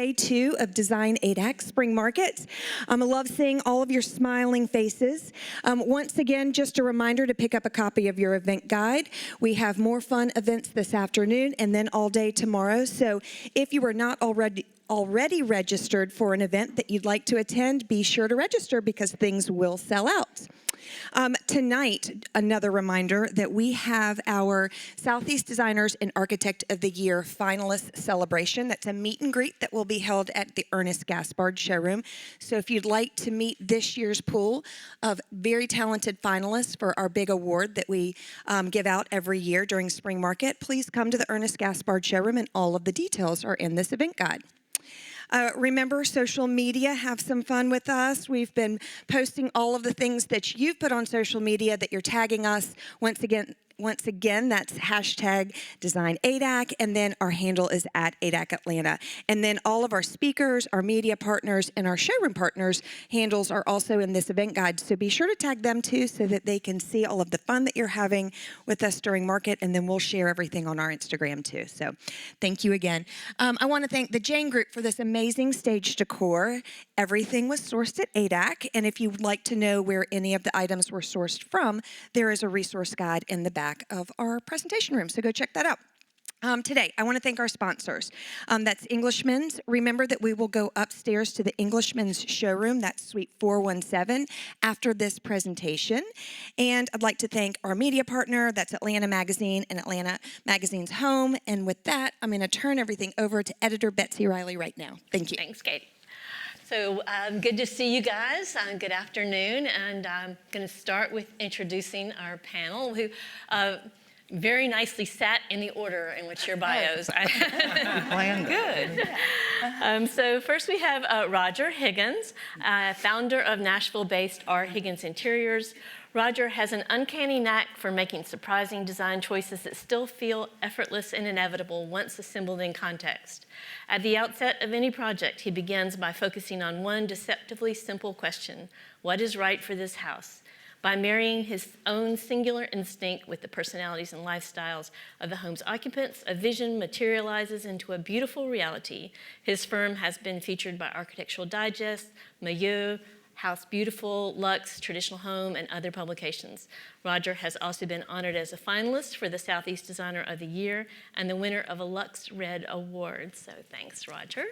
Day 2 of Design 8X Spring Market. I love seeing all of your smiling faces. Once again, just a reminder to pick up a copy of your event guide. We have more fun events this afternoon and then all day tomorrow. So if you are not already registered for an event that you'd like to attend, be sure to register because things will sell out. Tonight, another reminder that we have our Southeast Designers and Architect of the Year finalist celebration. That's a meet and greet that will be held at the Ernest Gaspard showroom. So if you'd like to meet this year's pool of very talented finalists for our big award that we give out every year during Spring Market, please come to the Ernest Gaspard showroom, and all of the details are in this event guide. Remember, social media, have some fun with us. We've been posting all of the things that you've put on social media that you're tagging us. Once again, that's hashtag Design ADAC, and then our handle is at ADAC Atlanta. And then all of our speakers, our media partners, and our showroom partners' handles are also in this event guide. So be sure to tag them too so that they can see all of the fun that you're having with us during market, and then we'll share everything on our Instagram too. So thank you again. I want to thank the Jane Group for this amazing stage decor. Everything was sourced at ADAC, and if you would like to know where any of the items were sourced from, there is a resource guide in the back of our presentation room, so go check that out. Today, I want to thank our sponsors. That's Englishman's. Remember that we will go upstairs to the Englishman's showroom, that's Suite 417, after this presentation. And I'd like to thank our media partner, that's Atlanta Magazine and Atlanta Magazine's Home. And with that, I'm going to turn everything over to editor Betsy Riley right now. Thank you. Thanks, Kate. So good to see you guys. Good afternoon. And I'm going to start with introducing our panel, who very nicely sat in the order in which your bios. Good. So first we have Roger Higgins, founder of Nashville-based R. Higgins Interiors. Roger has an uncanny knack for making surprising design choices that still feel effortless and inevitable once assembled in context. At the outset of any project, he begins by focusing on one deceptively simple question: what is right for this house? By marrying his own singular instinct with the personalities and lifestyles of the home's occupants, a vision materializes into a beautiful reality. His firm has been featured by Architectural Digest, Milieu, House Beautiful, Luxe, Traditional Home, and other publications. Roger has also been honored as a finalist for the Southeast Designer of the Year and the winner of a Lux Red Award. So thanks, Roger.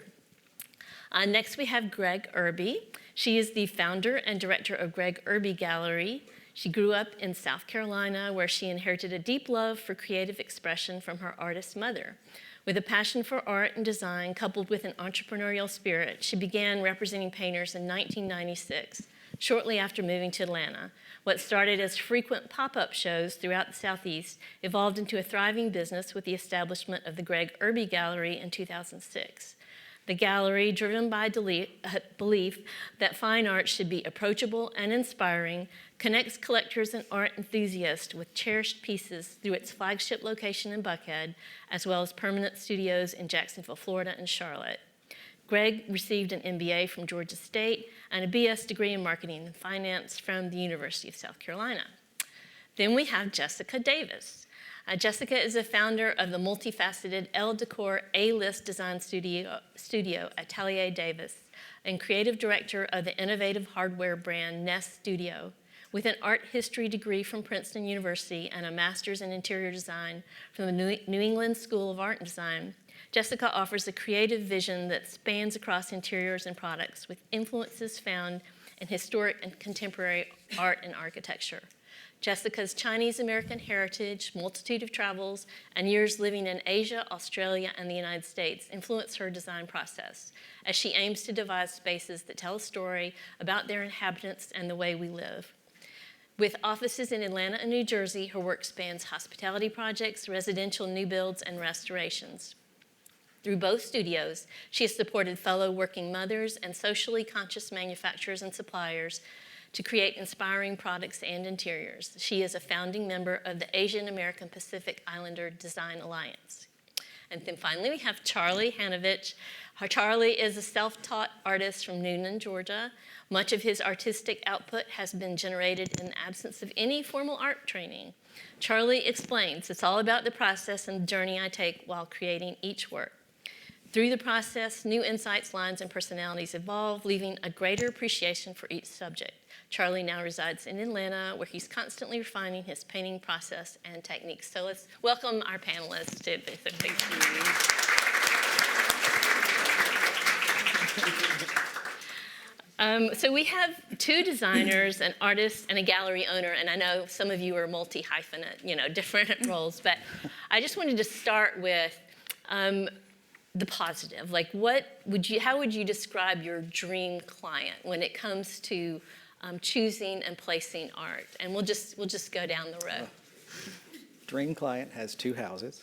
Next, we have Gregg Irby. She is the founder and director of Gregg Irby Gallery. She grew up in South Carolina, where she inherited a deep love for creative expression from her artist mother. With a passion for art and design coupled with an entrepreneurial spirit, she began representing painters in 1996, shortly after moving to Atlanta. What started as frequent pop-up shows throughout the Southeast evolved into a thriving business with the establishment of the Gregg Irby Gallery in 2006. The gallery, driven by belief that fine art should be approachable and inspiring, connects collectors and art enthusiasts with cherished pieces through its flagship location in Buckhead, as well as permanent studios in Jacksonville, Florida, and Charlotte. Gregg received an MBA from Georgia State and a BS degree in marketing and finance from the University of South Carolina. Then we have Jessica Davis. Jessica is a founder of the multifaceted Elle Decor A-list design studio Atelier Davis and creative director of the innovative hardware brand Nest Studio. With an art history degree from Princeton University and a master's in interior design from the New England School of Art and Design, Jessica offers a creative vision that spans across interiors and products with influences found in historic and contemporary art and architecture. Jessica's Chinese-American heritage, multitude of travels, and years living in Asia, Australia, and the United States influence her design process as she aims to devise spaces that tell a story about their inhabitants and the way we live. With offices in Atlanta and New Jersey, her work spans hospitality projects, residential new builds, and restorations. Through both studios, she has supported fellow working mothers and socially conscious manufacturers and suppliers to create inspiring products and interiors. She is a founding member of the Asian American Pacific Islander Design Alliance. And then finally, we have Charlie Hanavich. Charlie is a self-taught artist from Noonan, Georgia. Much of his artistic output has been generated in the absence of any formal art training. Charlie explains, it's all about the process and the journey I take while creating each work. Through the process, new insights, lines, and personalities evolve, leaving a greater appreciation for each subject. Charlie now resides in Atlanta, where he's constantly refining his painting process and techniques. So let's welcome our panelists to this. So we have two designers, an artist, and a gallery owner, and I know some of you are multi-hyphenate, different roles, but I just wanted to start with the positive. Like, how would you describe your dream client when it comes to choosing and placing art? And we'll just go down the row. Dream client has 2 houses.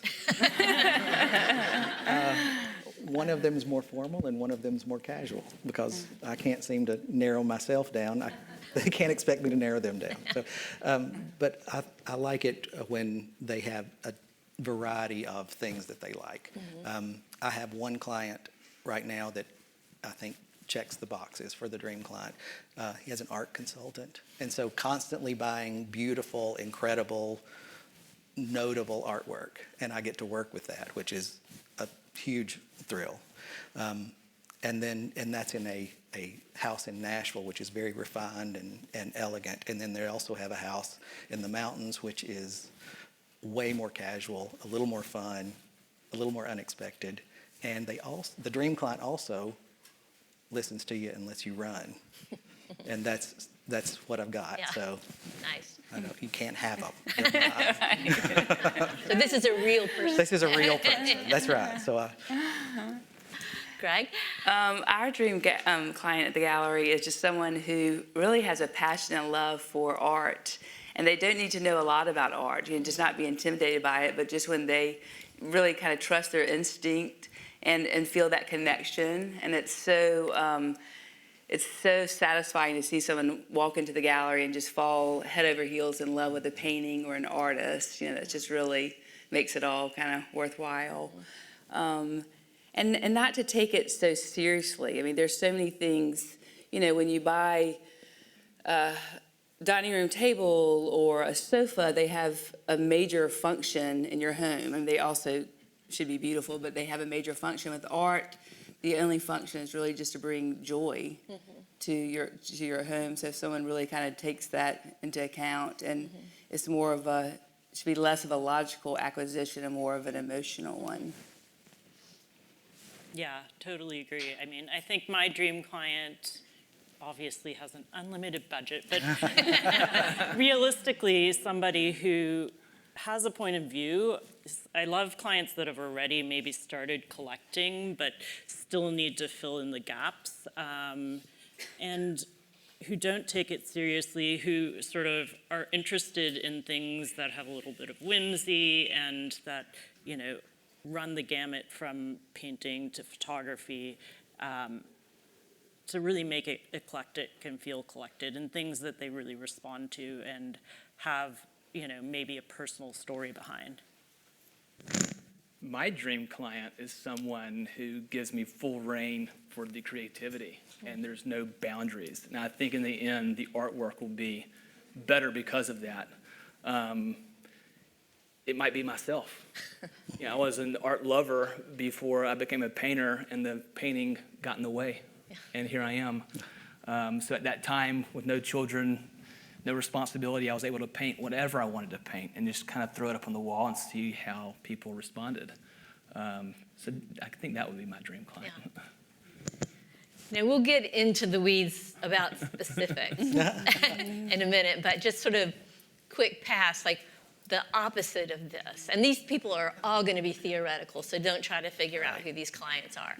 One of them is more formal and one of them is more casual because I can't seem to narrow myself down. They can't expect me to narrow them down. So, but I like it when they have a variety of things that they like. I have one client right now that I think checks the boxes for the dream client. He has an art consultant, and so constantly buying beautiful, incredible, notable artwork, and I get to work with that, which is a huge thrill. And that's in a house in Nashville, which is very refined and elegant. And then they also have a house in the mountains, which is way more casual, a little more fun, a little more unexpected. And the dream client also listens to you and lets you run. And that's what I've got. Yeah. So Nice. I know you can't have them. So this is a real person. This is a real person. That's right. So Gregg? Our dream client at the gallery is just someone who really has a passion and love for art. And they don't need to know a lot about art, just not be intimidated by it, but just when they really kind of trust their instinct and feel that connection. And it's so satisfying to see someone walk into the gallery and just fall head over heels in love with a painting or an artist. That just really makes it all kind of worthwhile. And not to take it so seriously. I mean, there's so many things, when you buy a dining room table or a sofa, they have a major function in your home. I mean, they also should be beautiful, but they have a major function. With art, the only function is really just to bring joy to your home. So if someone really kind of takes that into account, and it's more of should be less of a logical acquisition and more of an emotional one. Yeah, totally agree. I mean, I think my dream client obviously has an unlimited budget, but realistically, somebody who has a point of view. I love clients that have already maybe started collecting, but still need to fill in the gaps, and who don't take it seriously, who sort of are interested in things that have a little bit of whimsy and that, run the gamut from painting to photography, to really make it eclectic and feel collected, and things that they really respond to and have, maybe a personal story behind. My dream client is someone who gives me full reign for the creativity, and there's no boundaries. And I think in the end, the artwork will be better because of that. It might be myself. I was an art lover before I became a painter, and the painting got in the way, and here I am. So at that time, with no children, no responsibility, I was able to paint whatever I wanted to paint and just kind of throw it up on the wall and see how people responded. So I think that would be my dream client. Yeah. Now, we'll get into the weeds about specifics in a minute, but just sort of quick pass, like the opposite of this. And these people are all going to be theoretical, so don't try to figure out who these clients are.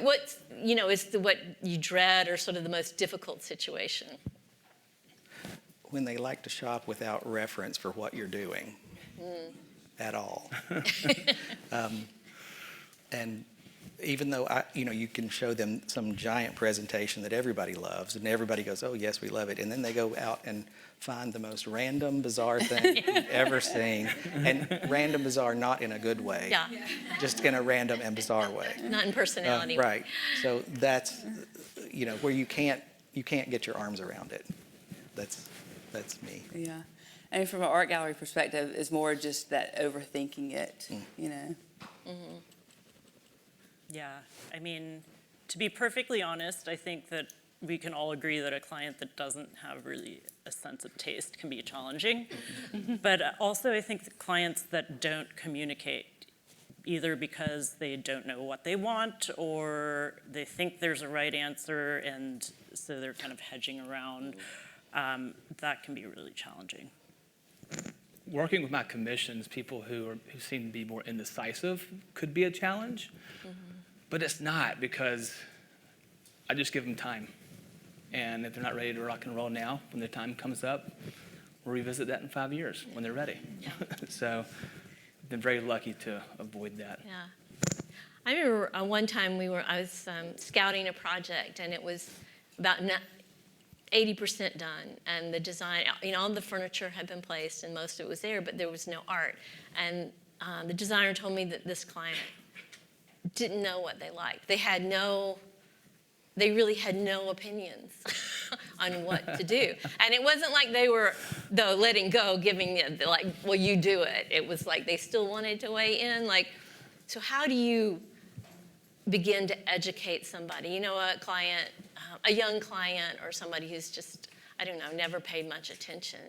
What's, is what you dread or sort of the most difficult situation? when they like to shop without reference for what you're doing at all. And even though you can show them some giant presentation that everybody loves, and everybody goes, "Oh yes, we love it," and then they go out and find the most random, bizarre thing you've ever seen, and random, bizarre, not in a good way, just in a random and bizarre way. Not in personality. Right. So that's where you can't get your arms around it. That's me. Yeah. And from an art gallery perspective, it's more just that overthinking it, Yeah, I mean, to be perfectly honest, I think that we can all agree that a client that doesn't have really a sense of taste can be challenging. But also I think the clients that don't communicate, either because they don't know what they want or they think there's a right answer and so they're kind of hedging around, that can be really challenging. Working with my commissions, people who seem to be more indecisive could be a challenge, but it's not, because I just give them time. And if they're not ready to rock and roll now, when their time comes up, we'll revisit that in 5 years when they're ready. Yeah. So I've been very lucky to avoid that. Yeah. I remember one time I was scouting a project, and it was about 80% done, and the design, all the furniture had been placed and most of it was there, but there was no art. And the designer told me that this client didn't know what they liked. They really had no opinions on what to do. And it wasn't like they were, though, letting go, giving it, like, well, you do it. It was like they still wanted to weigh in. Like, so how do you begin to educate somebody? A client, a young client, or somebody who's just, I don't know, never paid much attention.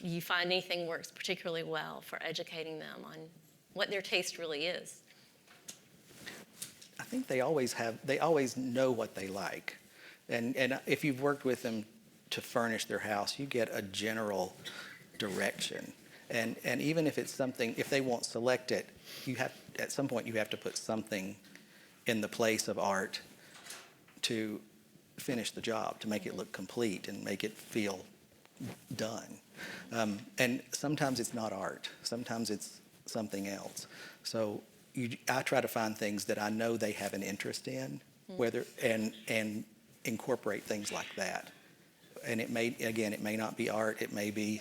You find anything works particularly well for educating them on what their taste really is? I think they always know what they like. And if you've worked with them to furnish their house, you get a general direction. And even if it's something, if they won't select it, at some point you have to put something in the place of art to finish the job, to make it look complete and make it feel done. And sometimes it's not art. Sometimes it's something else. So I try to find things that I know they have an interest in, and incorporate things like that. And it may not be art, it may be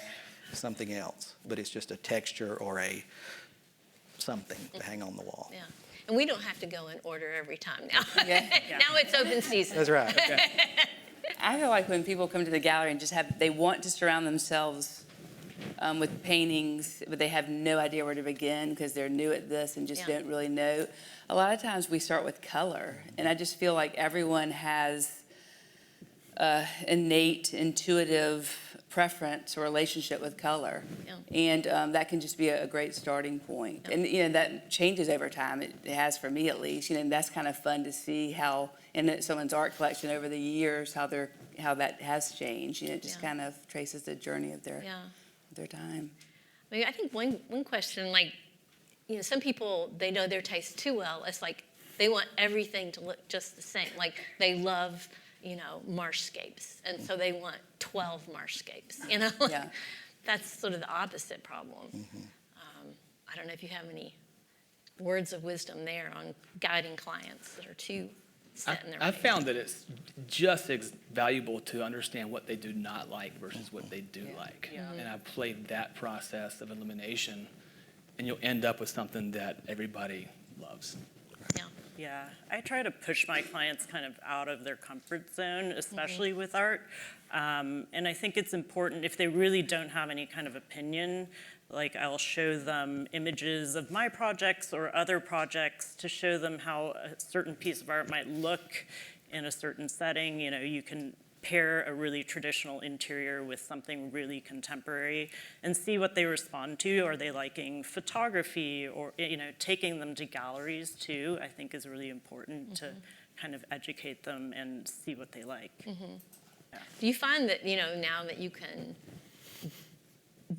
something else, but it's just a texture or something to hang on the wall. Yeah. And we don't have to go in order every time now. Yeah. Now it's open season. That's right. I feel like when people come to the gallery and they want to surround themselves with paintings, but they have no idea where to begin because they're new at this and just don't really know. A lot of times we start with color, and I just feel like everyone has innate, intuitive preference or relationship with color. Yeah. And that can just be a great starting point. Yeah. And that changes over time. It has for me at least. And that's kind of fun to see how in someone's art collection over the years how that has changed. It just kind of traces the journey of their time. I think one question, some people, they know their taste too well. It's like they want everything to look just the same. Like they love marshscapes, and so they want 12 marshscapes, Yeah. That's sort of the opposite problem. I don't know if you have any words of wisdom there on guiding clients that are too set in their ways. I've found that it's just as valuable to understand what they do not like versus what they do like. Yeah. And I've played that process of elimination, and you'll end up with something that everybody loves. Yeah, I try to push my clients kind of out of their comfort zone, especially with art. And I think it's important, if they really don't have any kind of opinion, like I'll show them images of my projects or other projects to show them how a certain piece of art might look in a certain setting. You can pair a really traditional interior with something really contemporary and see what they respond to. Are they liking photography, or taking them to galleries too, I think is really important to kind of educate them and see what they like. Yeah. Do you find that, now that you can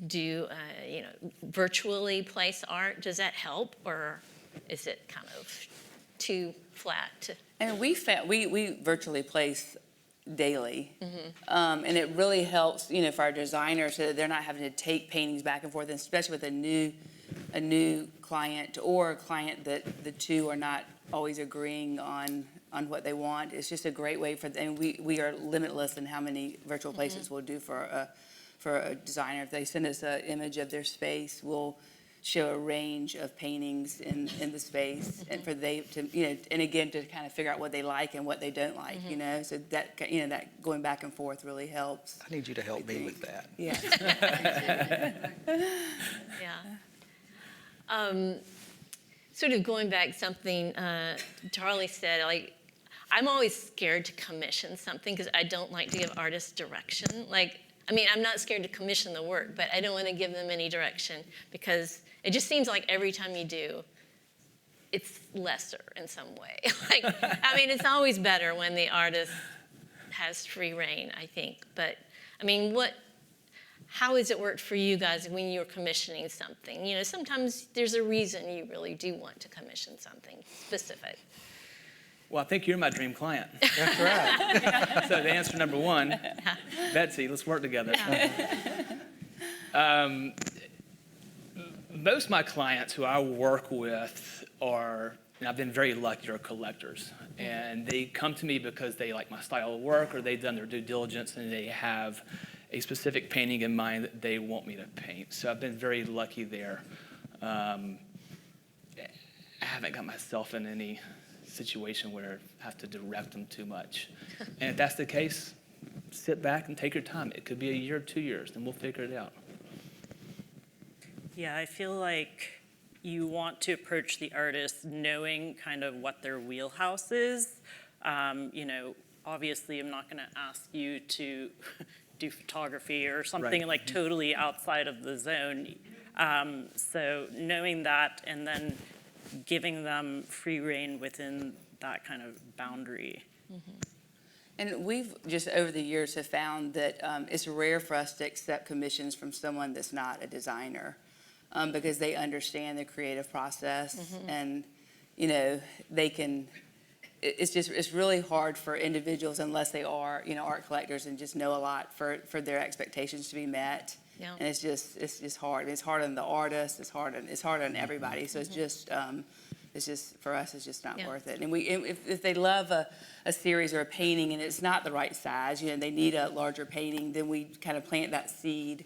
do, virtually place art, does that help, or is it kind of too flat? And we virtually place daily. And it really helps, for our designers so that they're not having to take paintings back and forth, and especially with a new client or a client that the two are not always agreeing on what they want. It's just a great way for them. We are limitless in how many virtual places we'll do for a designer. If they send us an image of their space, we'll show a range of paintings in the space, and for they to and again to kind of figure out what they like and what they don't like, so that that going back and forth really helps. I need you to help me with that. Yeah. Yeah. sort of going back something Charlie said, like, I'm always scared to commission something because I don't like to give artists direction. Like, I mean, I'm not scared to commission the work, but I don't want to give them any direction because it just seems like every time you do, it's lesser in some way. Like, I mean, it's always better when the artist has free reign, I think. But, I mean, how has it worked for you guys when you're commissioning something? You know, sometimes there's a reason you really do want to commission something specific. Well, I think you're my dream client. That's right. So to answer number one, Betsy, let's work together. Most of my clients who I work with are, and I've been very lucky, are collectors. And they come to me because they like my style of work or they've done their due diligence and they have a specific painting in mind that they want me to paint. So I've been very lucky there. I haven't got myself in any situation where I have to direct them too much. And if that's the case, sit back and take your time. It could be a year or 2 years, and we'll figure it out. Yeah, I feel like you want to approach the artist knowing kind of what their wheelhouse is. You know, obviously I'm not going to ask you to do photography or something like totally outside of the zone. So knowing that and then giving them free reign within that kind of boundary. And we've just over the years have found that it's rare for us to accept commissions from someone that's not a designer because they understand the creative process and, you know, they can, it's really hard for individuals unless they are, you know, art collectors and just know a lot for their expectations to be met. Yeah. And it's just hard. I mean, it's hard on the artist. It's hard on everybody. So it's just for us, it's just not worth it. And if they love a series or a painting and it's not the right size, you know, they need a larger painting, then we kind of plant that seed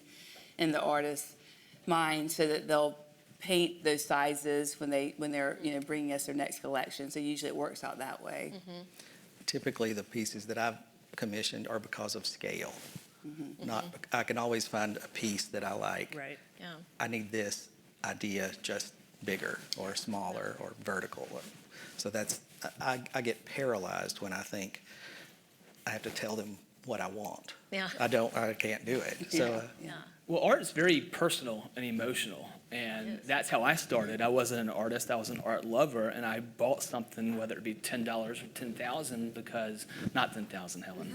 in the artist's mind so that they'll paint those sizes when they're you know bringing us their next collection. So usually it works out that way. Typically, the pieces that I've commissioned are because of scale. Not, I can always find a piece that I like. Right. Yeah. I need this idea just bigger or smaller or vertical. So that's, I get paralyzed when I think I have to tell them what I want. Yeah. I can't do it. So Yeah. Well, art is very personal and emotional, and that's how I started. I wasn't an artist, I was an art lover, and I bought something, whether it be $10 or $10,000, because, not 10,000, Helen,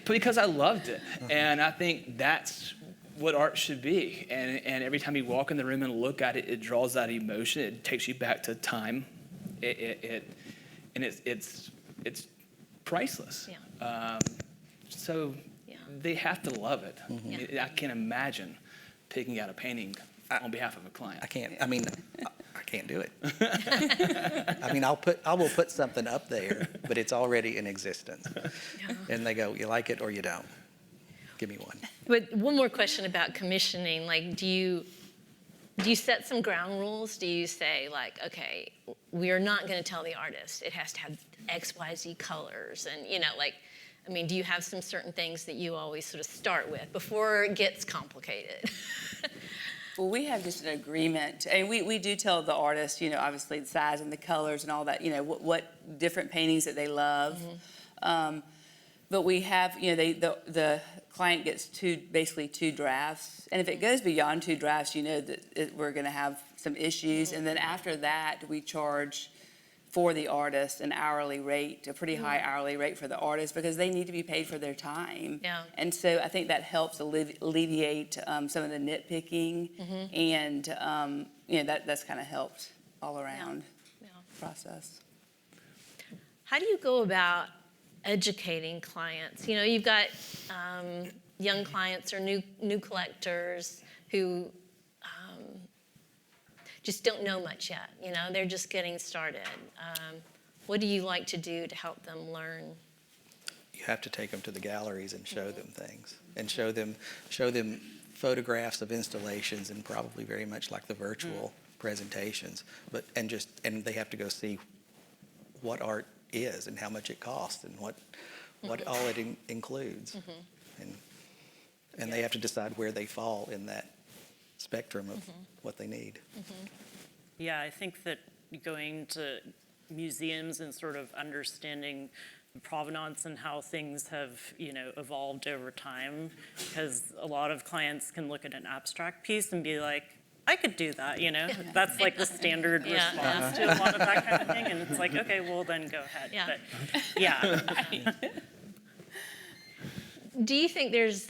because I loved it. And I think that's what art should be. And every time you walk in the room and look at it, it draws that emotion, it takes you back to time, and it's priceless. Yeah. So they have to love it. I can't imagine picking out a painting on behalf of a client. I can't do it. I mean, I will put something up there, but it's already in existence. And they go, you like it or you don't. Give me one. But one more question about commissioning. Like, do you set some ground rules? Do you say, like, okay, we are not going to tell the artist it has to have X, Y, Z colors, and you know, like, I mean, do you have some certain things that you always sort of start with before it gets complicated? Well, we have just an agreement, and we do tell the artist, you know, obviously the size and the colors and all that, you know, what different paintings that they love. But we have, you know, the client gets basically two drafts, and if it goes beyond two drafts, you know that we're going to have some issues, and then after that, we charge for the artist an hourly rate, a pretty high hourly rate for the artist because they need to be paid for their time. Yeah. And so I think that helps alleviate some of the nitpicking, and you know that's kind of helped all around process. How do you go about educating clients? You know, you've got young clients or new collectors who just don't know much yet. You know, they're just getting started. What do you like to do to help them learn? You have to take them to the galleries and show them things, and show them photographs of installations, and probably very much like the virtual presentations. And they have to go see what art is and how much it costs and what all it includes, and they have to decide where they fall in that spectrum of what they need. Yeah, I think that going to museums and sort of understanding the provenance and how things have, evolved over time, because a lot of clients can look at an abstract piece and be like, I could do that, That's like the standard Yeah. response to a lot of that kind of thing, and it's like, okay, well then go ahead. Yeah. But yeah. Do you think there's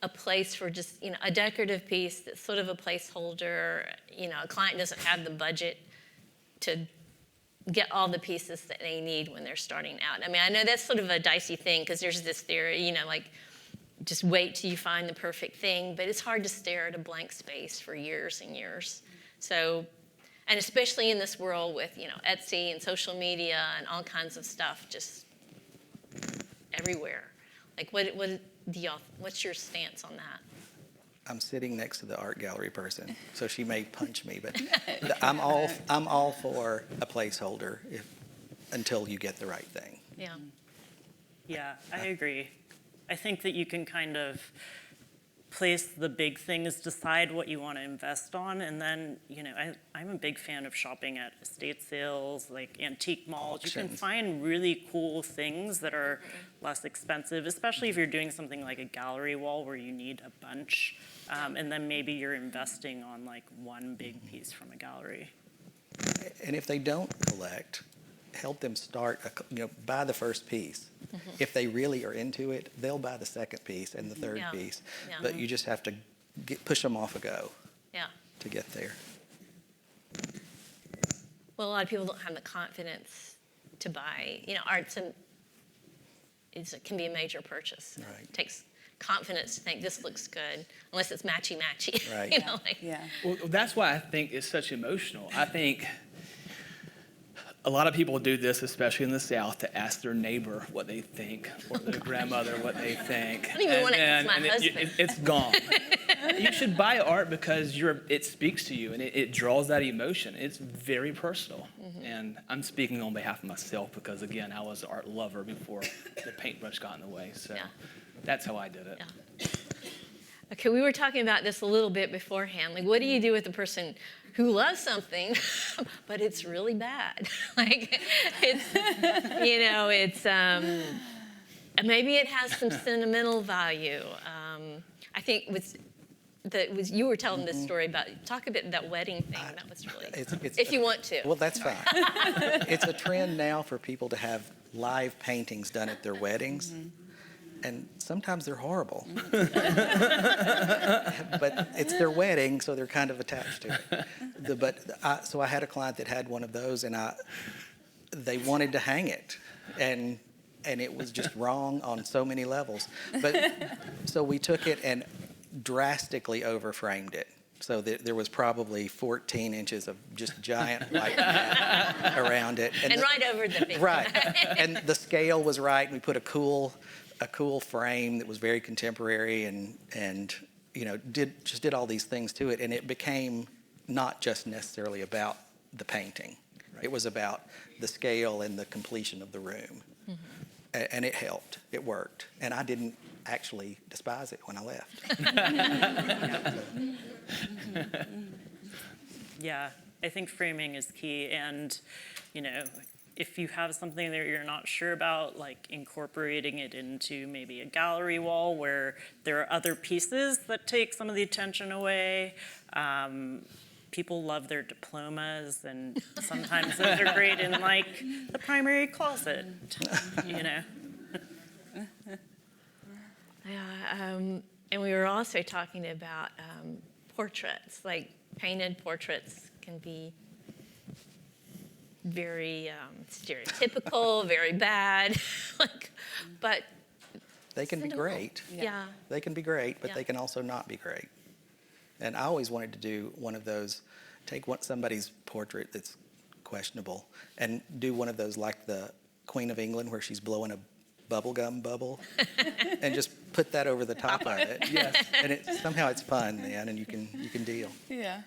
a place for just, a decorative piece that's sort of a placeholder? A client doesn't have the budget to get all the pieces that they need when they're starting out. I mean, I know that's sort of a dicey thing because there's this theory, like just wait till you find the perfect thing, but it's hard to stare at a blank space for years and years. So, and especially in this world with, Etsy and social media and all kinds of stuff just everywhere. Like, what's your stance on that? I'm sitting next to the art gallery person, so she may punch me, but I'm all for a placeholder until you get the right thing. Yeah. Yeah, I agree. I think that you can kind of place the big things, decide what you want to invest on, and then, I'm a big fan of shopping at estate sales, like antique malls. You can Auctions. find really cool things that are less expensive, especially if you're doing something like a gallery wall where you need a bunch, and then maybe you're investing on like one big piece from a gallery. And if they don't collect, help them start, buy the first piece. If they really are into it, they'll buy the second piece and the third Yeah. piece. Yeah. But you just have to push them off a go Yeah. to get there. Well, a lot of people don't have the confidence to buy. Art's it can be a major purchase. Right. It takes confidence to think this looks good, unless it's matchy-matchy. Right. Yeah. Well, that's why I think it's such emotional. I think a lot of people do this, especially in the South, to ask their neighbor what they think, or their grandmother what they think. I don't even want to ask my husband. It's gone. You should buy art because it speaks to you and it draws that emotion. It's very personal. And I'm speaking on behalf of myself because, again, I was an art lover before the paintbrush got in the way. So Yeah. that's how I did it. Yeah. Okay, we were talking about this a little bit beforehand. Like, what do you do with the person who loves something, but it's really bad? Like, it's, maybe it has some sentimental value. I think you were telling this story about, talk a bit about that wedding thing. That was really, if you want to. Well, that's fine. It's a trend now for people to have live paintings done at their weddings. And sometimes they're horrible. But it's their wedding, so they're kind of attached to it. So I had a client that had one of those, and they wanted to hang it. And it was just wrong on so many levels. So we took it and drastically overframed it. So there was probably 14 inches of just giant white around it. And right over the big Right. And the scale was right, and we put a cool frame that was very contemporary and did all these things to it, and it became not just necessarily about the painting. Right. It was about the scale and the completion of the room. And it helped. It worked. And I didn't actually despise it when I left. Yeah, I think framing is key, and if you have something that you're not sure about, like incorporating it into maybe a gallery wall where there are other pieces that take some of the attention away. People love their diplomas, and sometimes those are great in like the primary closet, Yeah, and we were also talking about portraits, like painted portraits can be very stereotypical, very bad, but They can be great. yeah. They can be great, but Yeah. they can also not be great. And I always wanted to do one of those, take somebody's portrait that's questionable and do one of those like the Queen of England where she's blowing a bubblegum bubble and just put that over the top of it. Yes. And somehow it's fun then, and you can deal. Yeah.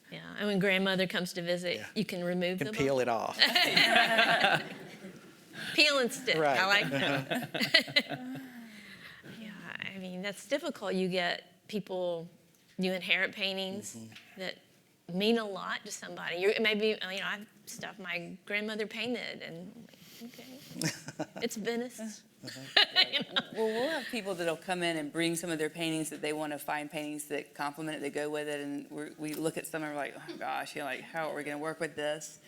Yeah, and when grandmother comes to visit, Yeah. you can remove You the can peel it off. peel and stick. Right. I like that. Yeah, I mean, that's difficult. You get you inherit paintings that mean a lot to somebody. It may be, I have stuff my grandmother painted, and I'm like, okay, it's Venice. Well, we'll have people that'll come in and bring some of their paintings that they want to find paintings that complement it, that go with it, and we look at some and we're like, oh gosh, like how are we going to work with this?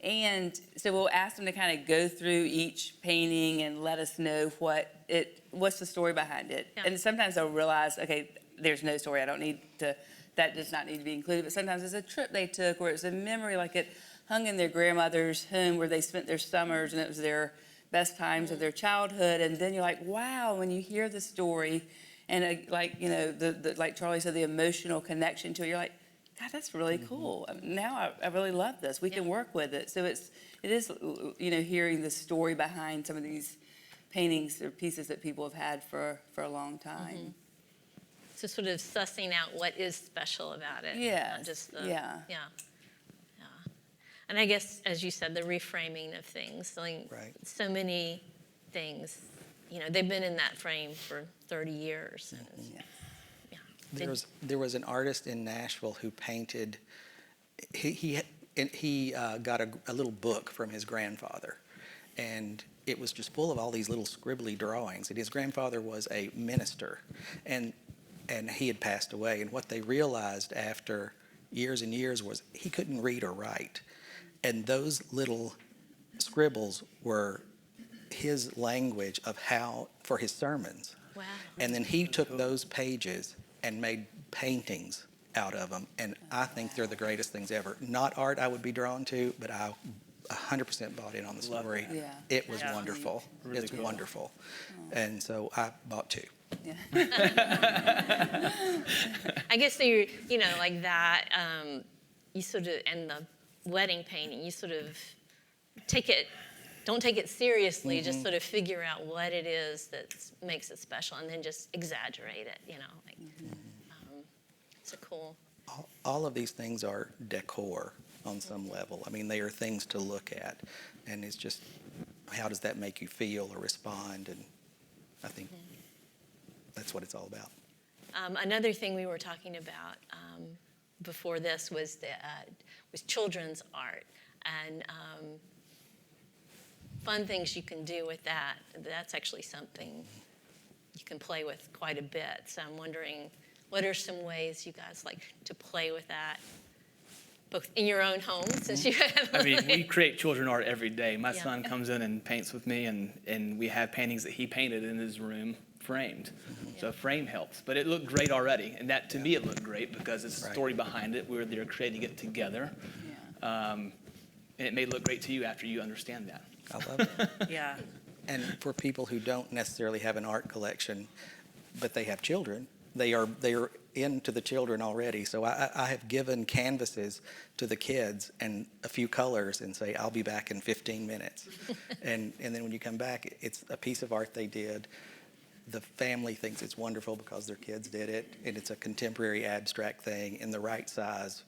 And so we'll ask them to kind of go through each painting and let us know what's the story behind it. Yeah. And sometimes they'll realize, okay, there's no story. That does not need to be included. But sometimes it's a trip they took, or it's a memory, like it hung in their grandmother's home where they spent their summers, and it was their best times of their childhood. And then you're like, wow, when you hear the story, and like like Charlie said, the emotional connection to it, you're like, God, that's really cool. Now I really love this. We can work with it. So it is hearing the story behind some of these paintings or pieces that people have had for a long time. So sort of sussing out what is special about it. Yes, Not just yeah. Yeah. And I guess, as you said, the reframing of things. Like Right. so many things, they've been in that frame for 30 years. And, yeah. There was an artist in Nashville who painted. He got a little book from his grandfather, and it was just full of all these little scribbly drawings. And his grandfather was a minister, and he had passed away. And what they realized after years and years was he couldn't read or write, and those little scribbles were his language of how for his sermons. Wow. And then he took those pages and made paintings out of them, and I think they're the greatest things ever. Not art I would be drawn to, but I 100% bought in on the Love story. that. Yeah. It was Yeah. wonderful. Really It's cool. wonderful. And so I bought two. Yeah. I guess so you're, like that, you sort of, and the wedding painting, you sort of don't take it seriously, just sort of figure out what it is that makes it special, and then just exaggerate it, it's a cool. All of these things are decor on some level. I mean, they are things to look at, and it's just how does that make you feel or respond, and I think that's what it's all about. Another thing we were talking about before this was children's art, and fun things you can do with that. That's actually something you can play with quite a bit. So I'm wondering, what are some ways you guys like to play with that, both in your own home, since you have. I mean, we create children art every day. My Yeah. son comes in and paints with me, and we have paintings that he painted in his room framed. So a frame helps. But it looked great already, and that, to me, it looked great because it's a Right. story behind it. We were there creating it together. And it may look great to you after you understand that. I love it. Yeah. And for people who don't necessarily have an art collection, but they have children, they are into the children already. So I have given canvases to the kids and a few colors and say, I'll be back in 15 minutes. and then when you come back, it's a piece of art they did. The family thinks it's wonderful because their kids did it, and it's a contemporary abstract thing in the right size.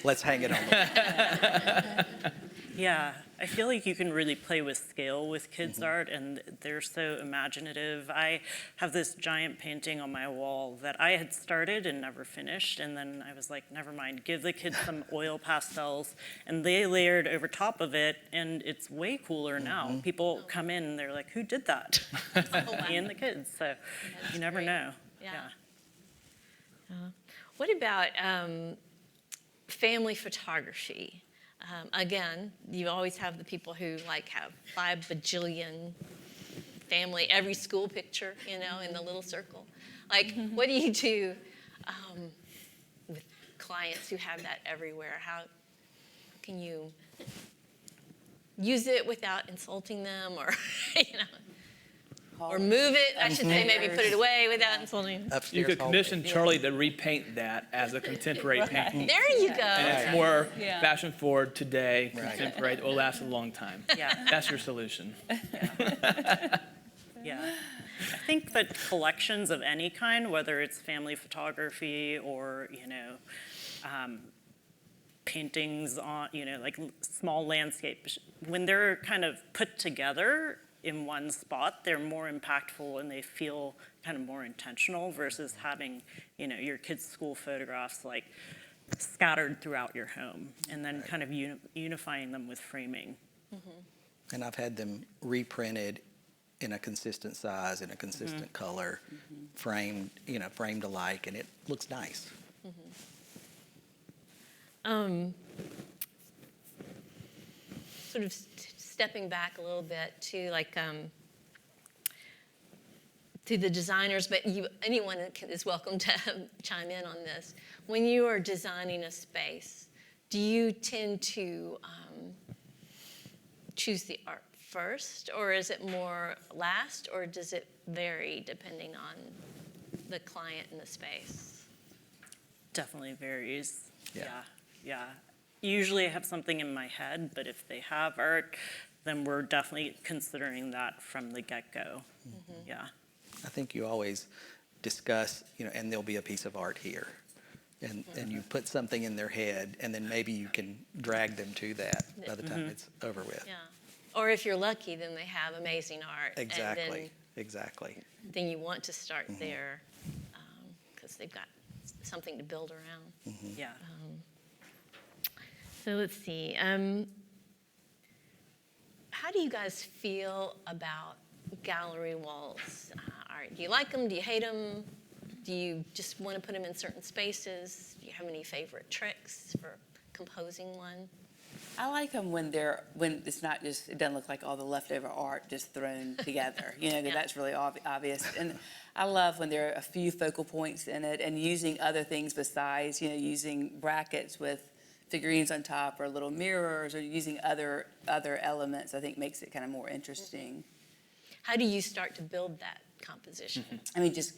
Let's hang it on the wall. Yeah, I feel like you can really play with scale with kids' art, and they're so imaginative. I have this giant painting on my wall that I had started and never finished, and then I was like, never mind, give the kids some oil pastels, and they layered over top of it, and it's way cooler now. People come in and they're like, who did that? Me and the kids, so you never great. know. Yeah. What about family photography? Again, you always have the people who have 5 bajillion family, every school picture, in the little circle. What do you do with clients who have that everywhere? How can you use it without insulting them, or or move it? I should say, maybe put it away without insulting them. You could commission Charlie to repaint that as a contemporary painting. There you go. And it's more Yeah. fashion forward today, contemporary. It will last a long time. Yeah. That's your solution. Yeah. I think that collections of any kind, whether it's family photography or, paintings on, like small landscapes, when they're kind of put together, in one spot, they're more impactful and they feel kind of more intentional versus having, your kids' school photographs like scattered throughout your home and then kind of unifying them with framing. And I've had them reprinted in a consistent size, in a consistent color, framed alike, and it looks nice. Sort of stepping back a little bit to to the designers, but anyone is welcome to chime in on this. When you are designing a space, do you tend to choose the art first, or is it more last, or does it vary depending on the client and the space? Definitely varies. Yeah. Yeah. Usually I have something in my head, but if they have art, then we're definitely considering that from the get-go. Yeah. I think you always discuss, and there'll be a piece of art here. And you put something in their head, and then maybe you can drag them to that by the time it's over with. Yeah. Or if you're lucky, then they have amazing art. Exactly. And then you want to start there because they've got something to build around. Yeah. So let's see. How do you guys feel about gallery walls? Do you like them? Do you hate them? Do you just want to put them in certain spaces? Do you have any favorite tricks for composing one? I like them when it's not just, it doesn't look like all the leftover art just thrown together. That's really obvious. And I love when there are a few focal points in it and using other things besides, using brackets with figurines on top or little mirrors or using other elements, I think makes it kind of more interesting. How do you start to build that composition? I mean, just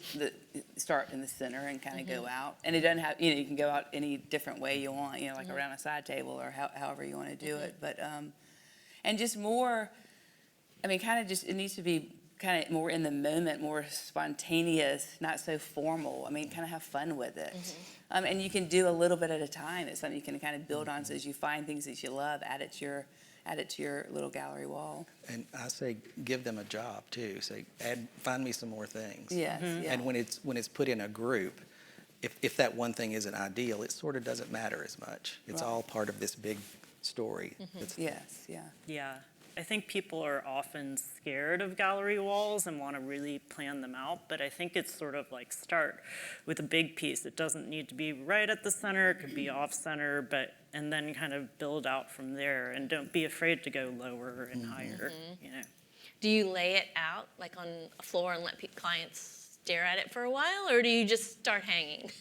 start in the center and kind of go out. And it doesn't have, you can go out any different way you want, like around a side table or however you want to do it. But, and just more, I mean, kind of just, it needs to be kind of more in the moment, more spontaneous, not so formal. I mean, kind of have fun with it. And you can do a little bit at a time. It's something you can kind of build on. So as you find things that you love, add it to your little gallery wall. And I say give them a job too. Say, find me some more things. Yes, yeah. And when it's put in a group, if that one thing isn't ideal, it sort of doesn't matter as much. It's all part of this big story. Yes, yeah. Yeah. I think people are often scared of gallery walls and want to really plan them out, but I think it's sort of like start with a big piece. It doesn't need to be right at the center, it could be off center, and then kind of build out from there, and don't be afraid to go lower and higher, Do you lay it out like on a floor and let clients stare at it for a while, or do you just start hanging?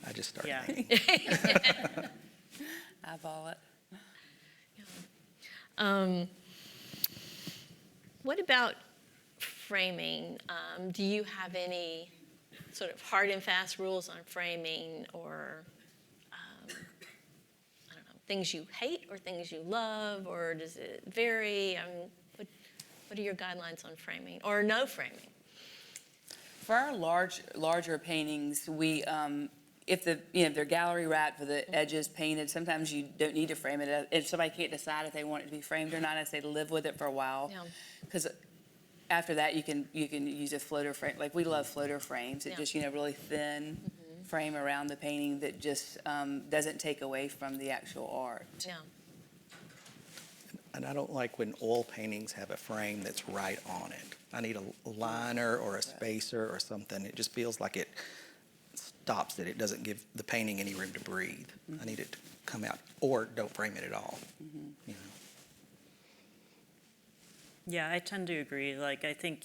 I just start Yeah. thinking. Eyeball it. What about framing? Do you have any sort of hard and fast rules on framing, or I don't know, things you hate or things you love, or does it vary? What are your guidelines on framing or no framing? For our larger paintings, we if they're gallery wrapped with the edges painted, sometimes you don't need to frame it. If somebody can't decide if they want it to be framed or not, I say live with it for a while, because after that you can use a floater frame. Like we love floater frames. It just really thin frame around the painting that just doesn't take away from the actual art. Yeah. And I don't like when oil paintings have a frame that's right on it. I need a liner or a spacer or something. It just feels like it stops it. It doesn't give the painting any room to breathe. I need it to come out, or don't frame it at all. Yeah, I tend to agree. Like, I think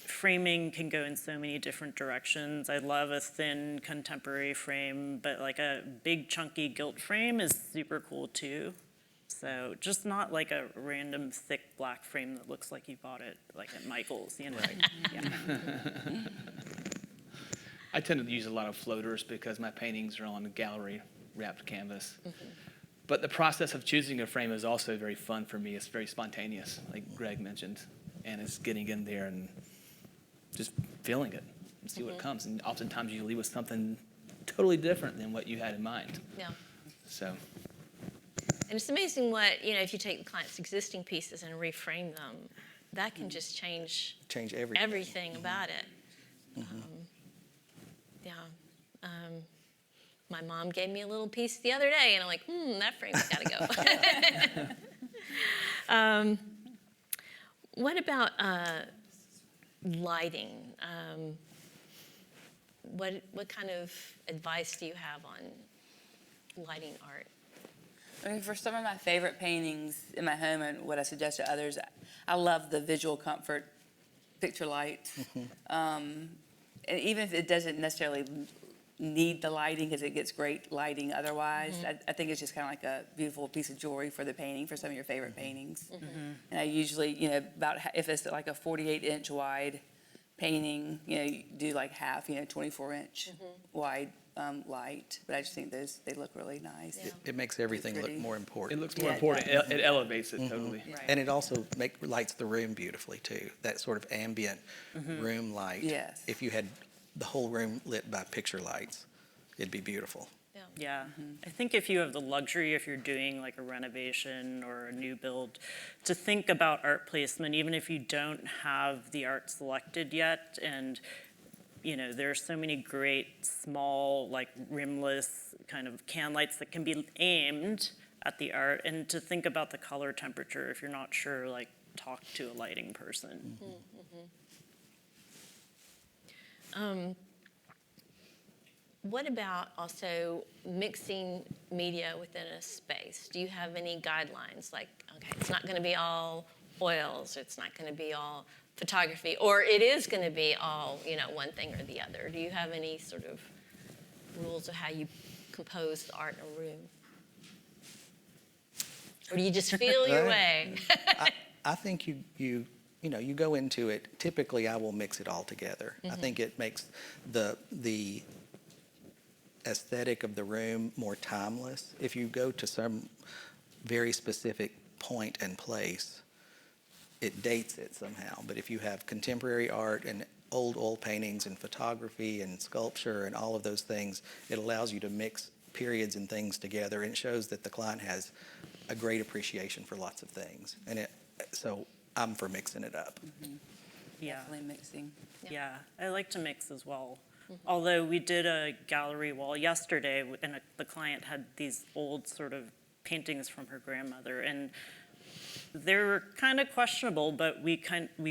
framing can go in so many different directions. I love a thin contemporary frame, but like a big chunky gilt frame is super cool too. So just not like a random thick black frame that looks like you bought it like at Michael's, Right. Yeah. I tend to use a lot of floaters because my paintings are on a gallery wrapped canvas. But the process of choosing a frame is also very fun for me. It's very spontaneous, like Gregg mentioned. And it's getting in there and just feeling it and see what comes. And oftentimes you leave with something totally different than what you had in mind. Yeah. So. And it's amazing what, if you take the client's existing pieces and reframe them, that can just change everything. everything about it. Yeah. My mom gave me a little piece the other day, and I'm like, that frame's got to go. What about lighting? What kind of advice do you have on lighting art? I mean, for some of my favorite paintings in my home and what I suggest to others, I love the visual comfort picture light. And even if it doesn't necessarily need the lighting, because it gets great lighting otherwise, I think it's just kind of like a beautiful piece of jewelry for the painting, for some of your favorite paintings. And I usually, if it's like a 48-inch wide painting, you do like half, 24-inch wide light. But I just think they look really nice. Yeah. It makes everything look Pretty. more It important. looks more Yeah, it important. does. It elevates it totally. Right. And it also lights the room beautifully too. That sort of ambient room light. Yes. If you had the whole room lit by picture lights, it'd be beautiful. Yeah, I think if you have the luxury, if you're doing like a renovation or a new build, to think about art placement, even if you don't have the art selected yet. And, there are so many great small, like rimless kind of can lights that can be aimed at the art. And to think about the color temperature, if you're not sure, like talk to a lighting person. What about also mixing media within a space? Do you have any guidelines? Like, okay, it's not going to be all oils, it's not going to be all photography, or it is going to be all, one thing or the other. Do you have any sort of rules of how you compose the art in a room? Or do you just feel your way? I think you go into it. Typically, I will mix it all together. I think it makes the aesthetic of the room more timeless. If you go to some very specific point and place, it dates it somehow. But if you have contemporary art and old oil paintings and photography and sculpture and all of those things, it allows you to mix periods and things together, and it shows that the client has a great appreciation for lots of things. And so I'm for mixing it up. Yeah. Definitely mixing. Yeah, I like to mix as well. Although we did a gallery wall yesterday, and the client had these old sort of paintings from her grandmother, and they were kind of questionable, but we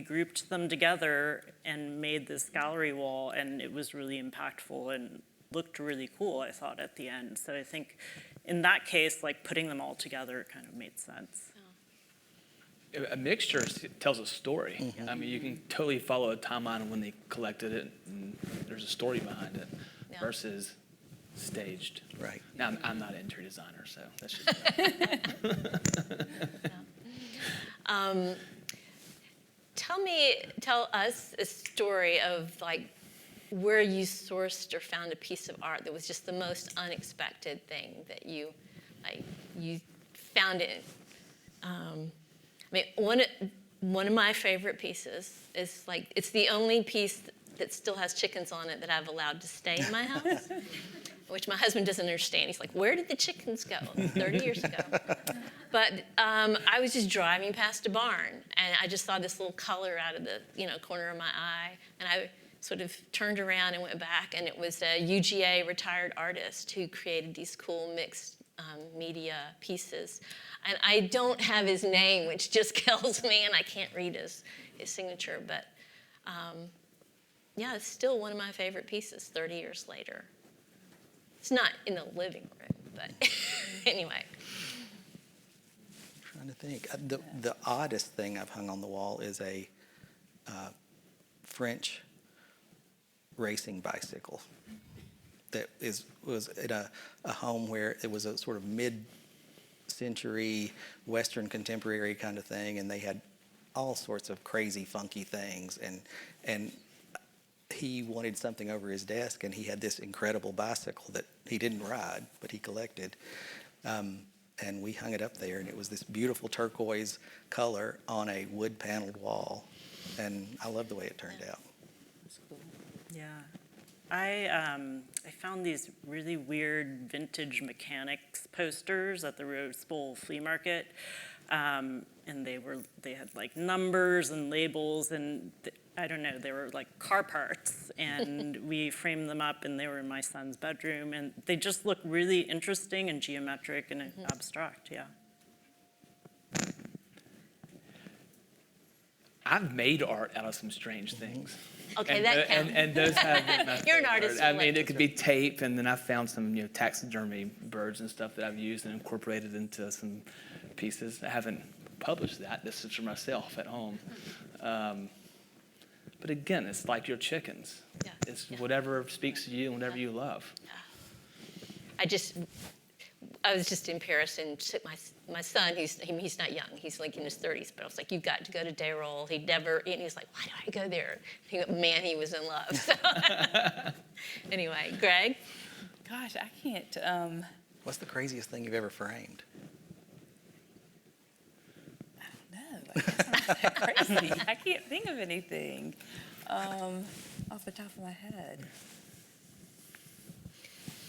grouped them together and made this gallery wall, and it was really impactful and looked really cool, I thought, at the end. So I think in that case, like putting them all together kind of made sense. A mixture tells a story. I mean, you can totally follow a timeline of when they collected it, and there's a story behind it, versus staged. Right. Now, I'm not an interior designer, so that's just Tell us a story of like where you sourced or found a piece of art that was just the most unexpected thing that you found it. One of my favorite pieces is like, it's the only piece that still has chickens on it that I've allowed to stay in my house, which my husband doesn't understand. He's like, where did the chickens go 30 years ago? But I was just driving past a barn, and I just saw this little color out of the corner of my eye, and I sort of turned around and went back, and it was a UGA retired artist who created these cool mixed media pieces. And I don't have his name, which just kills me, and I can't read his signature. But yeah, it's still one of my favorite pieces 30 years later. It's not in the living room, but anyway. Trying to think. The oddest thing I've hung on the wall is a French racing bicycle that was at a home where it was a sort of mid-century Western contemporary kind of thing, and they had all sorts of crazy, funky things, and he wanted something over his desk, and he had this incredible bicycle that he didn't ride, but he collected. And we hung it up there, and it was this beautiful turquoise color on a wood-paneled wall, and I love the way it turned out. Yeah. I found these really weird vintage mechanics posters at the Rose Bowl flea market, and they had like numbers and labels, and I don't know, they were like car parts, and we framed them up, and they were in my son's bedroom, and they just look really interesting and geometric and abstract. Yeah. I've made art out of some strange things. Okay, and, that counts. and those have been my You're an favorite. artist, I so mean, let- it could be tape, and then I found some, taxidermy birds and stuff that I've used and incorporated into some pieces. I haven't published that. This is for myself at home. But again, it's like your chickens. Yeah, It's yeah. whatever speaks to you and whatever you love. I was just in Paris and took my son, he's not young, he's like in his 30s, but I was like, you've got to go to Dayrol. He'd never, and he was like, why do I go there? Man, he was in love. So. Anyway, Gregg? Gosh, I can't, What's the craziest thing you've ever framed? no, like, that's not that crazy. I can't think of anything off the top of my head.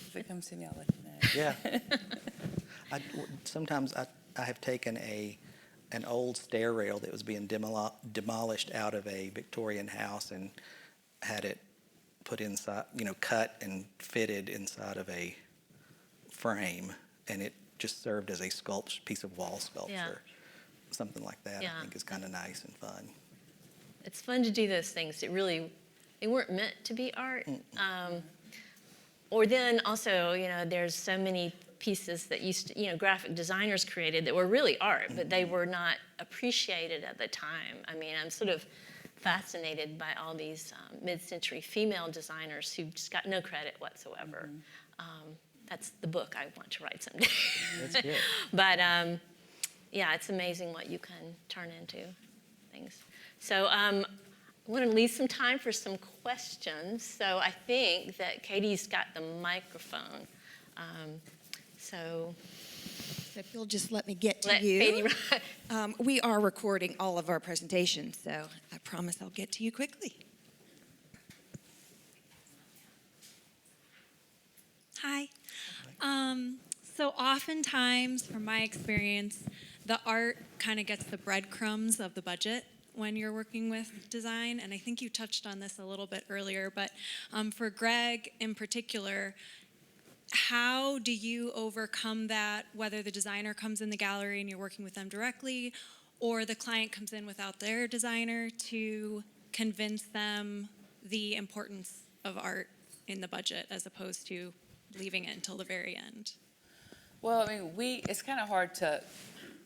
If it comes to me, I'll let you know. Yeah. Sometimes I have taken an old stair rail that was being demolished out of a Victorian house and had it put inside, cut and fitted inside of a frame, and it just served as a piece of wall sculpture. Yeah. Something like that, Yeah. I think, is kind of nice and fun. It's fun to do those things. They weren't meant to be art. Or then also, there's so many pieces that graphic designers created that were really art, but they were not appreciated at the time. I mean, I'm sort of fascinated by all these mid-century female designers who just got no credit whatsoever. That's the book I want to write someday. That's good. But yeah, it's amazing what you can turn into things. So I want to leave some time for some questions. So I think that Katie's got the microphone. So If you'll just let me get to let you. Katie. We are recording all of our presentations, so I promise I'll get to you quickly. Hi. So oftentimes, from my experience, the art kind of gets the breadcrumbs of the budget when you're working with design, and I think you touched on this a little bit earlier, but for Gregg in particular, how do you overcome that, whether the designer comes in the gallery and you're working with them directly, or the client comes in without their designer, to convince them the importance of art in the budget as opposed to leaving it until the very end? Well, I mean, it's kind of hard to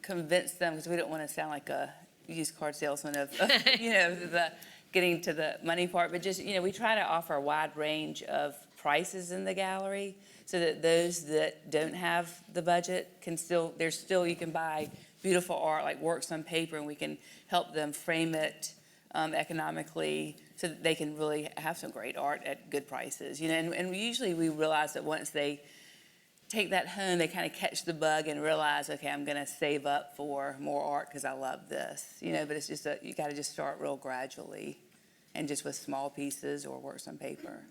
convince them because we don't want to sound like a used car salesman of the getting to the money part. But just, we try to offer a wide range of prices in the gallery so that those that don't have the budget can you can buy beautiful art like works on paper, and we can help them frame it economically so that they can really have some great art at good prices. And usually we realize that once they take that home, they kind of catch the bug and realize, okay, I'm going to save up for more art because I love this. But it's just you got to just start real gradually, and just with small pieces or works on paper.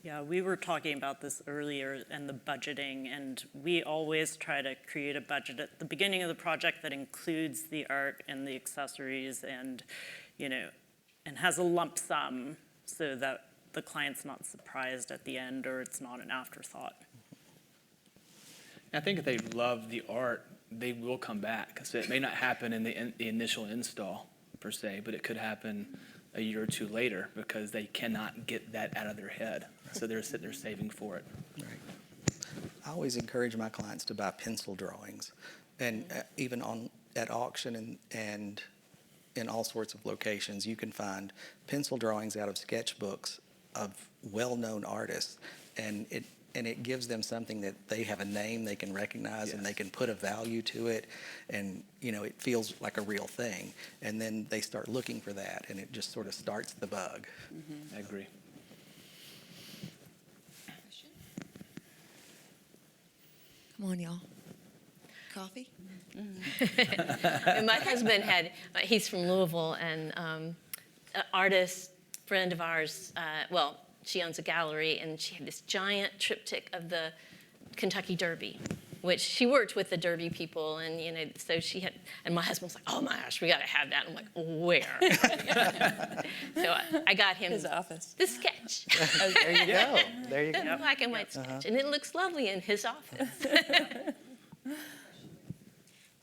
Yeah, we were talking about this earlier and the budgeting, and we always try to create a budget at the beginning of the project that includes the art and the accessories and has a lump sum so that the client's not surprised at the end or it's not an afterthought. I think if they love the art, they will come back. So it may not happen in the initial install per se, but it could happen a year or two later because they cannot get that out of their head. So they're sitting there saving for it. Right. I always encourage my clients to buy pencil drawings, and even at auction and in all sorts of locations, you can find pencil drawings out of sketchbooks of well-known artists, and it gives them something that they have a name they can recognize. Yes. And they can put a value to it, and it feels like a real thing. And then they start looking for that, and it just sort of starts the bug. I agree. Come on, y'all. Coffee? And my husband he's from Louisville, and an artist friend of ours, she owns a gallery, and she had this giant triptych of the Kentucky Derby, which she worked with the Derby people, and so she had, and my husband was like, "Oh my gosh, we got to have that." I'm like, "Where?" So I got him His office. the sketch, Oh, there you go. There you the go. black and white sketch, and it looks lovely in his office.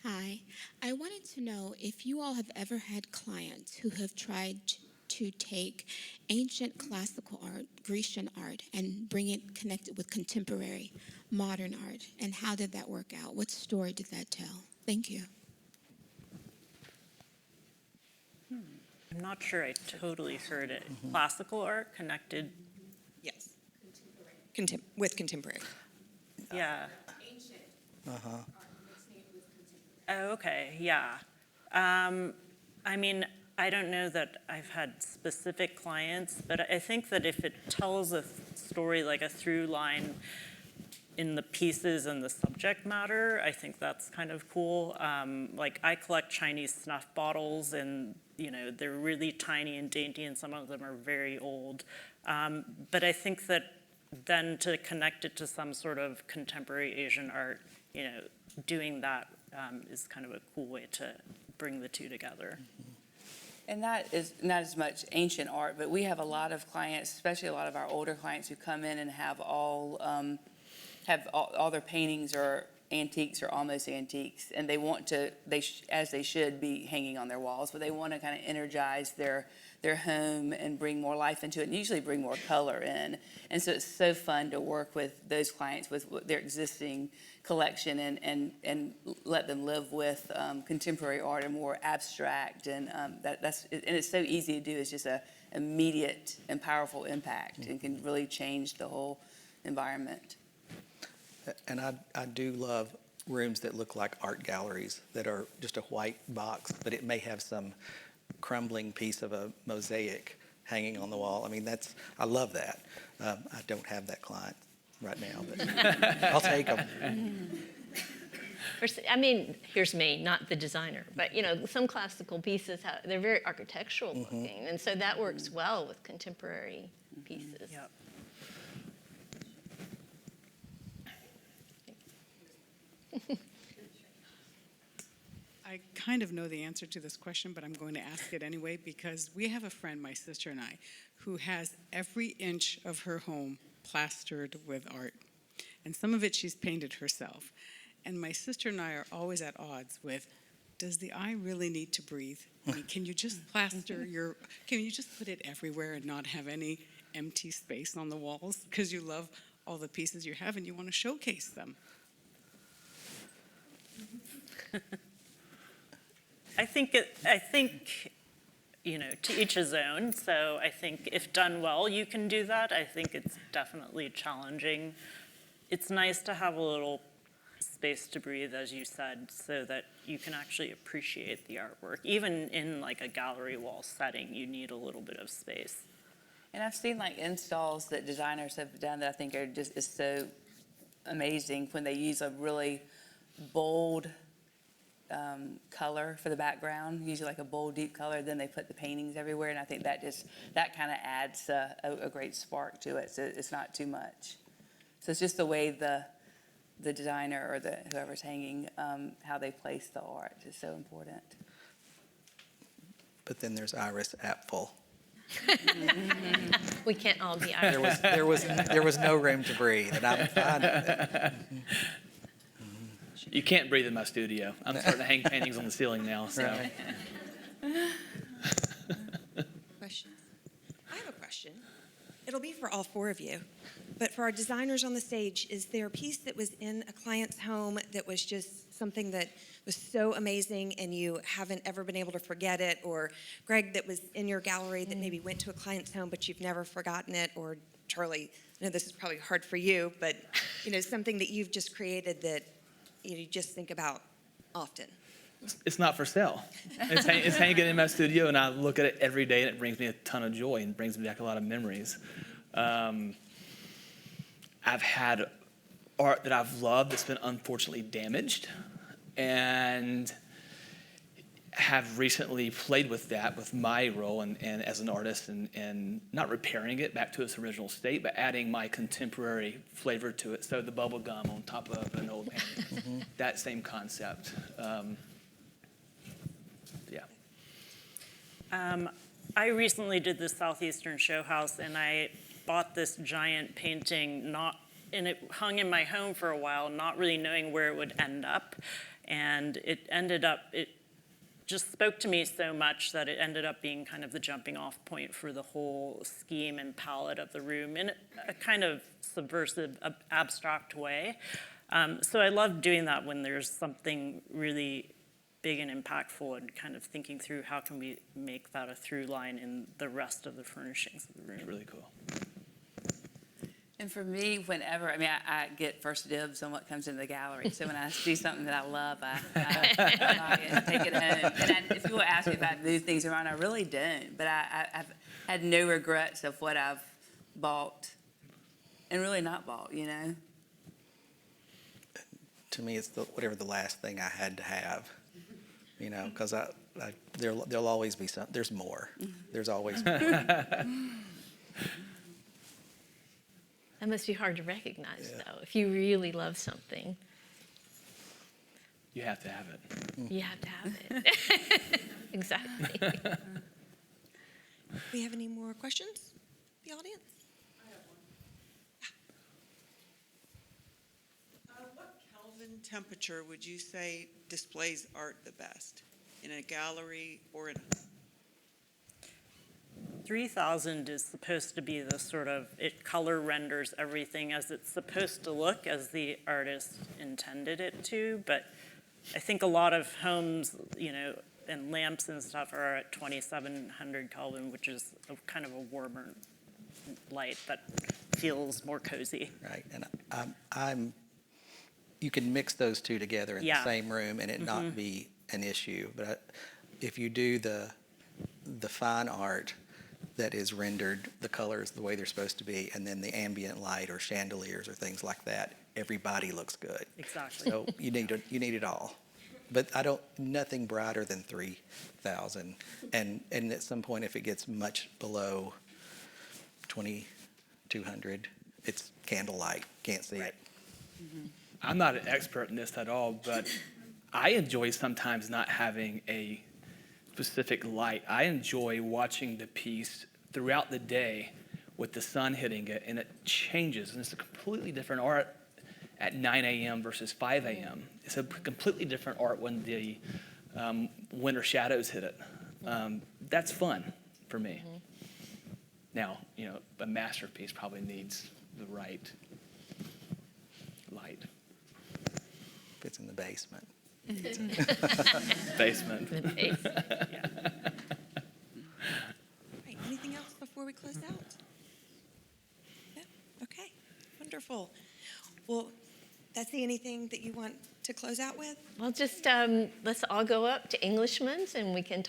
Hi. I wanted to know if you all have ever had clients who have tried to take ancient classical art, Grecian art, and connect it with contemporary modern art. And how did that work out? What story did that tell? Thank you. I'm not sure I totally heard it. Classical art connected, Yes. With contemporary. yeah. Uh-huh. Oh, okay, yeah. I mean, I don't know that I've had specific clients, but I think that if it tells a story, like a through line in the pieces and the subject matter, I think that's kind of cool. Like, I collect Chinese snuff bottles, and they're really tiny and dainty, and some of them are very old. But I think that then to connect it to some sort of contemporary Asian art, doing that is kind of a cool way to bring the two together. And that is not as much ancient art, but we have a lot of clients, especially a lot of our older clients, who come in and have all their paintings are antiques or almost antiques, and they want to, as they should be hanging on their walls, but they want to kind of energize their home and bring more life into it, and usually bring more color in. And so it's so fun to work with those clients with their existing collection and let them live with contemporary art and more abstract, and it's so easy to do. It's just a immediate and powerful impact, and can really change the whole environment. And I do love rooms that look like art galleries that are just a white box, but it may have some crumbling piece of a mosaic hanging on the wall. I mean, I love that. I don't have that client right now, but I'll take them. I mean, here's me, not the designer, but some classical pieces, they're very architectural looking, and so that works well with contemporary pieces. Yep. I kind of know the answer to this question, but I'm going to ask it anyway, because we have a friend, my sister and I, who has every inch of her home plastered with art. And some of it she's painted herself. And my sister and I are always at odds with, does the eye really need to breathe? I mean, can you just can you just put it everywhere and not have any empty space on the walls? Because you love all the pieces you have and you want to showcase them. I think, to each his own. So I think if done well, you can do that. I think it's definitely challenging. It's nice to have a little space to breathe, as you said, so that you can actually appreciate the artwork. Even in like a gallery wall setting, you need a little bit of space. And I've seen like installs that designers have done that I think is so amazing, when they use a really bold color for the background, usually like a bold, deep color. Then they put the paintings everywhere, and I think that kind of adds a great spark to it. So it's not too much. So it's just the way the designer or whoever's hanging, how they place the art is so important. But then there's Iris Apfel. We can't all be Irish. There was no room to breathe, and I'm fine with that. You can't breathe in my studio. I'm starting to hang paintings on the ceiling now. So. Right. Questions? I have a question. It'll be for all four of you. But for our designers on the stage, is there a piece that was in a client's home that was just something that was so amazing and you haven't ever been able to forget it? Or Gregg, that was in your gallery that maybe went to a client's home but you've never forgotten it? Or Charlie, I know this is probably hard for you, but something that you've just created that you just think about often? It's not for sale. It's hanging in my studio, and I look at it every day, and it brings me a ton of joy and brings me back a lot of memories. I've had art that I've loved that's been unfortunately damaged, and have recently played with that with my role and as an artist and not repairing it back to its original state, but adding my contemporary flavor to it. So the bubble gum on top of an old painting, that same concept. Yeah. I recently did the Southeastern Show House, and I bought this giant painting, and it hung in my home for a while, not really knowing where it would end up. And it just spoke to me so much that it ended up being kind of the jumping off point for the whole scheme and palette of the room in a kind of subversive, abstract way. So I love doing that when there's something really big and impactful, and kind of thinking through how can we make that a through line in the rest of the furnishings of the room. It's really cool. And for me, whenever, I get first dibs on what comes into the gallery. So when I see something that I love, I buy it and take it home. And if people ask me if I move things around, I really don't. But I've had no regrets of what I've bought and really not bought, you know? To me, it's whatever the last thing I had to have, you know, because there'll always be some. There's more. There's always more. That must be hard to recognize, though, if you really love something. You have to have it. You have to have it. Exactly. Do we have any more questions, the audience? What Kelvin temperature would you say displays art the best? In a gallery or in a... 3000 is supposed to be the sort of, it color renders everything as it's supposed to look, as the artist intended it to. But I think a lot of homes, you know, and lamps and stuff are at 2700 Kelvin, which is kind of a warmer light that feels more cozy. Right, and you can mix those two together in the same room and it not be an issue. But if you do the fine art that is rendered, the colors the way they're supposed to be, and then the ambient light or chandeliers or things like that, everybody looks good. Exactly. So you need it all. But nothing brighter than 3000. And at some point, if it gets much below 2200, it's candlelight. Can't see it. I'm not an expert in this at all, but I enjoy sometimes not having a specific light. I enjoy watching the piece throughout the day with the sun hitting it, and it changes, and it's a completely different art at 9 a.m. versus 5 a.m. It's a completely different art when the winter shadows hit it. That's fun for me. Now, you know, a masterpiece probably needs the right light. If it's in the basement. Basement. The base. Right, anything else before we close out? No? Okay, wonderful. Well, Betsy, anything that you want to close out with? Well, just let's all go up to Englishman's and we can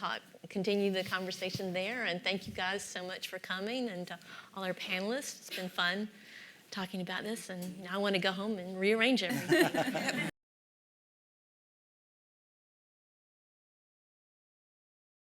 continue the conversation there. And thank you guys so much for coming, and to all our panelists. It's been fun talking about this, and now I want to go home and rearrange everything.